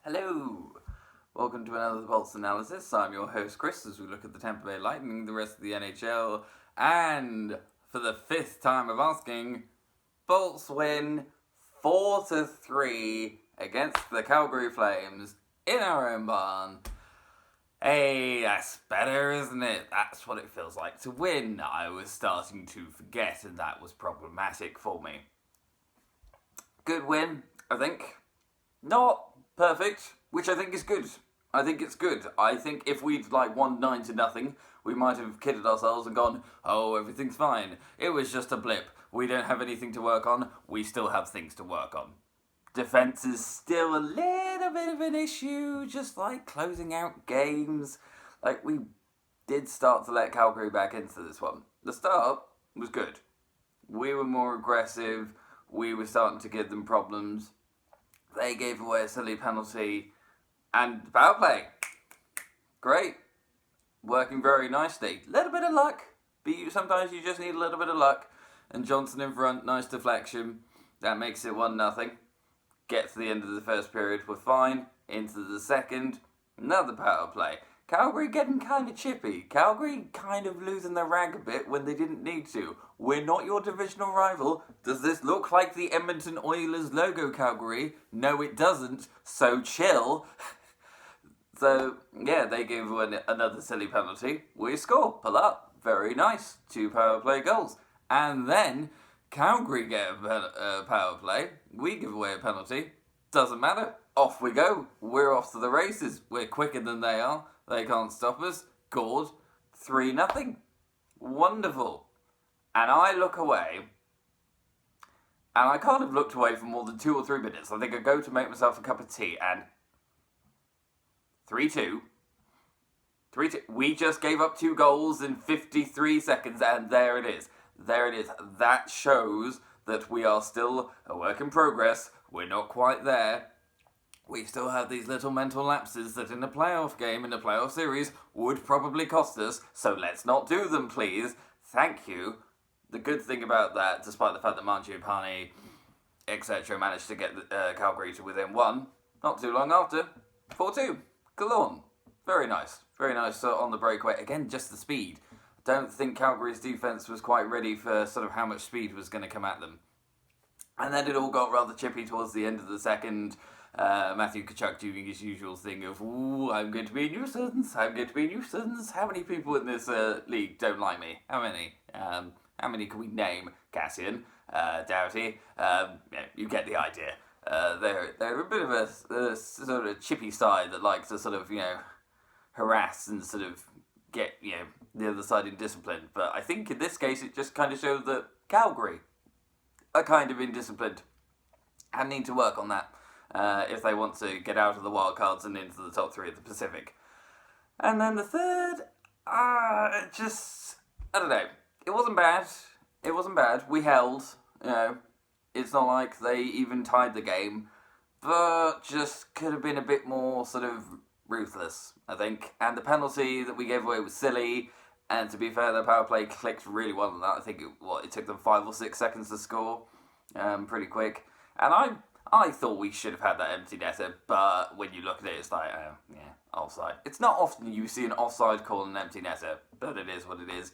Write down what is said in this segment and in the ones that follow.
Hello! Welcome to another Pulse Analysis. I'm your host Chris as we look at the Tampa Bay Lightning, the rest of the NHL, and for the fifth time of asking, Bolts win 4-3 against the Calgary Flames in our own barn. Hey, that's better, isn't it? That's what it feels like to win. I was starting to forget, and that was problematic for me. Good win, I think. Not perfect, which I think is good. I think it's good. I think if we'd won 9-0, we might have kidded ourselves and gone, oh, everything's fine. It was just a blip. We don't have anything to work on. We still have things to work on. Defense is still a little bit of an issue, just closing out games. We did start to let Calgary back into this one. The start was good. We were more aggressive. We were starting to give them problems. They gave away a silly penalty. And the power play, great. Working very nicely. Little bit of luck. But sometimes you just need a little bit of luck. And Johnson in front, nice deflection. That makes it 1-0. Get to the end of the first period, we're fine. Into the second, another power play. Calgary getting kind of chippy. Calgary kind of losing their rag a bit when they didn't need to. We're not your divisional rival. Does this look like the Edmonton Oilers logo, Calgary? No, it doesn't. So chill. So, yeah, they gave away another silly penalty. We score. Pull up. Very nice. 2 power play goals. And then Calgary get a power play. We give away a penalty. Doesn't matter. Off we go. We're off to the races. We're quicker than they are. They can't stop us. Scored 3-0. Wonderful. And I look away, and I can't have looked away for more than 2 or 3 minutes. I think I go to make myself a cup of tea, and 3-2. 3-2. We just gave up 2 goals in 53 seconds, and there it is. There it is. That shows that we are still a work in progress. We're not quite there. We still have these little mental lapses that in a playoff game, in a playoff series, would probably cost us, so let's not do them, please. Thank you. The good thing about that, despite the fact that Mangiapane, etc., managed to get Calgary to within 1, not too long after, 4-2. Galorn. Very nice. Very nice on the breakaway. Again, just the speed. Don't think Calgary's defence was quite ready for sort of how much speed was going to come at them. And then it all got rather chippy towards the end of the second. Matthew Tkachuk doing his usual thing of, ooh, I'm going to be a nuisance, I'm going to be a nuisance. How many people in this league don't like me? How many? How many can we name? Cassian, Doughty, you get the idea. They're a bit of a sort of chippy side that likes to sort of, harass and sort of get, the other side in discipline. But I think in this case it just kind of showed that Calgary are kind of indisciplined and need to work on that. If they want to get out of the wild cards and into the top 3 of the Pacific. And then the third, I don't know. It wasn't bad. It wasn't bad. We held, It's not like they even tied the game. But just could have been a bit more sort of ruthless, I think. And the penalty that we gave away was silly. And to be fair, the power play clicked really well on that. I think it took them 5 or 6 seconds to score. Pretty quick. And I thought we should have had that empty netter, but when you look at it, it's offside. It's not often you see an offside call an empty netter, but it is what it is.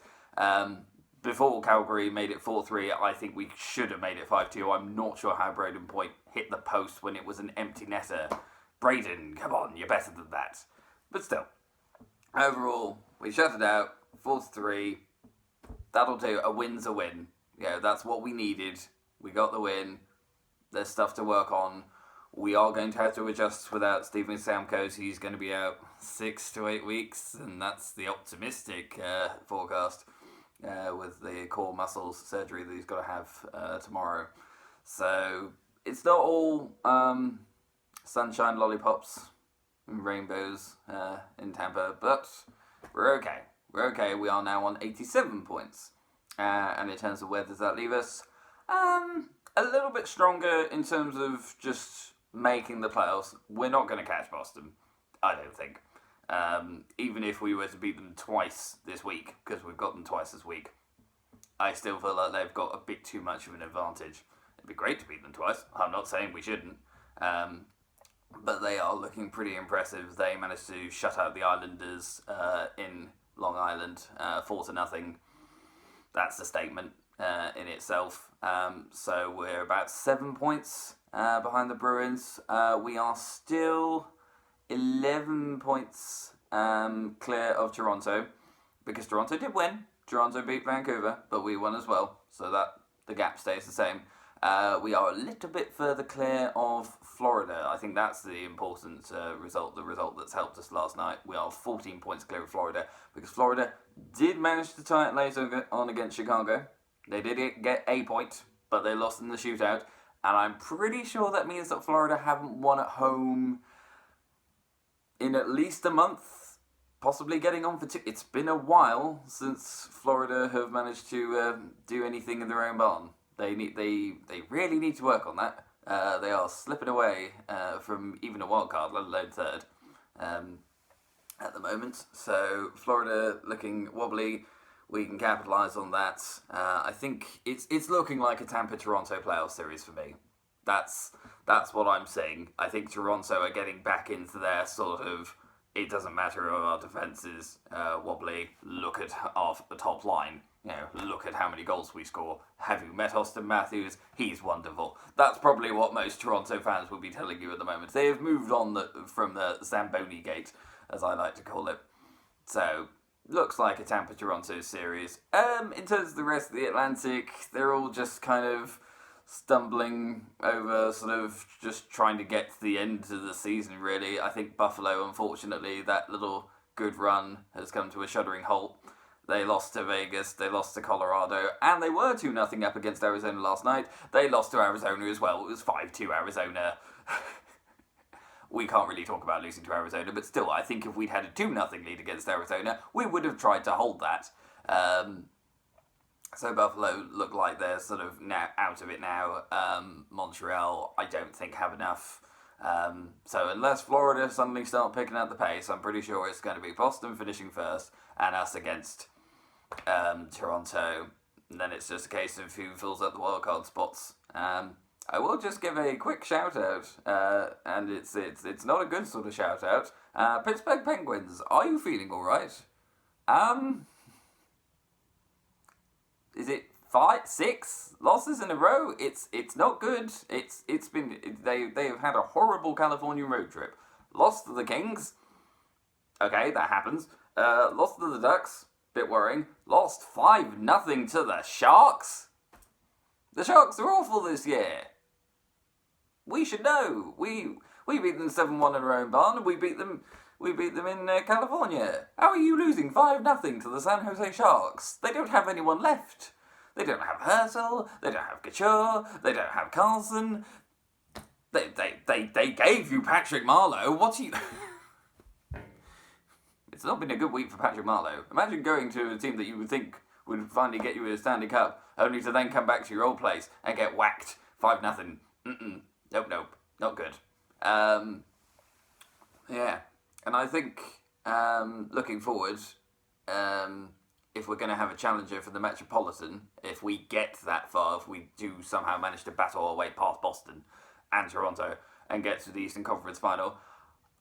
Before Calgary made it 4-3, I think we should have made it 5-2. I'm not sure how Braden Point hit the post when it was an empty netter. Braden, come on, you're better than that. But still, overall, we shut it out, 4-3. That'll do. A win's a win. That's what we needed. We got the win. There's stuff to work on. We are going to have to adjust without Steven Stamkos. He's going to be out 6 to 8 weeks, and that's the optimistic forecast with the core muscles surgery that he's got to have tomorrow. So it's not all sunshine, lollipops, and rainbows in Tampa, but we're okay. We're okay. We are now on 87 points. And in terms of where does that leave us? A little bit stronger in terms of just making the playoffs. We're not going to catch Boston, I don't think. Even if we were to beat them twice this week, because we've got them twice this week, I still feel like they've got a bit too much of an advantage. It'd be great to beat them twice. I'm not saying we shouldn't. but they are looking pretty impressive. They managed to shut out the Islanders in Long Island 4-0. That's a statement in itself. So we're about 7 points behind the Bruins. We are still 11 points clear of Toronto, because Toronto did win. Toronto beat Vancouver, but we won as well, so that the gap stays the same. We are a little bit further clear of Florida. I think that's the important result, the result that's helped us last night. We are 14 points clear of Florida, because Florida did manage to tie it later on against Chicago. They did get a point, but they lost in the shootout, and I'm pretty sure that means that Florida haven't won at home in at least a month, possibly getting on for 2. It's been a while since Florida have managed to do anything in their own barn. They really need to work on that. They are slipping away from even a wild card, let alone third, at the moment. So Florida looking wobbly. We can capitalise on that. I think it's looking like a Tampa-Toronto playoff series for me. That's what I'm saying. I think Toronto are getting back into their sort of, it doesn't matter if our defence is wobbly, look at the top line. Look at how many goals we score. Have you met Austin Matthews? He's wonderful. That's probably what most Toronto fans will be telling you at the moment. They have moved on from the Zamboni gate, as I like to call it. So, looks like a Tampa-Toronto series. In terms of the rest of the Atlantic, they're all just kind of stumbling over, sort of just trying to get to the end of the season, really. I think Buffalo, unfortunately, that little good run has come to a shuddering halt. They lost to Vegas, they lost to Colorado, and they were 2-0 up against Arizona last night. They lost to Arizona as well. It was 5-2 Arizona. We can't really talk about losing to Arizona, but still, I think if we'd had a 2-0 lead against Arizona, we would have tried to hold that. So Buffalo look like they're sort of now out of it now. Montreal, I don't think, have enough. So unless Florida suddenly start picking up the pace, I'm pretty sure it's going to be Boston finishing first and us against Toronto. And then it's just a case of who fills up the wildcard spots. I will just give a quick shout out, and it's not a good sort of shout out. Pittsburgh Penguins, are you feeling all right? Is it 6 losses in a row? It's not good. They have had a horrible California road trip. Lost to the Kings. Okay, that happens. Lost to the Ducks. Bit worrying. Lost 5-0 to the Sharks. The Sharks are awful this year. We should know. We beat them 7-1 in our own barn, and we beat them in California. How are you losing 5-0 to the San Jose Sharks? They don't have anyone left. They don't have Hertel. They don't have Couture. They don't have Carlson. They gave you Patrick Marleau. What are you... It's not been a good week for Patrick Marleau. Imagine going to a team that you would think would finally get you a Stanley Cup, only to then come back to your old place and get whacked 5-0. Nope, not good. Yeah, and I think looking forward, if we're going to have a challenger for the Metropolitan, if we get that far, if we do somehow manage to battle our way past Boston and Toronto and get to the Eastern Conference Final,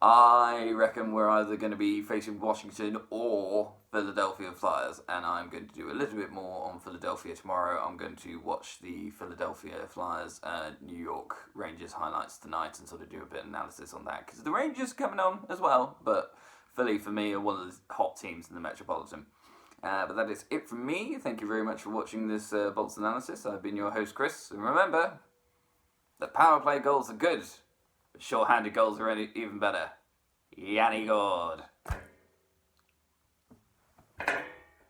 I reckon we're either going to be facing Washington or Philadelphia Flyers, and I'm going to do a little bit more on Philadelphia tomorrow. I'm going to watch the Philadelphia Flyers New York Rangers highlights tonight and sort of do a bit of analysis on that, because the Rangers are coming on as well, but Philly, for me, are one of the hot teams in the Metropolitan. But that is it from me. Thank you very much for watching this Bolts analysis. I've been your host, Chris, and remember, the power play goals are good, but short-handed goals are even better. Yanni Gord.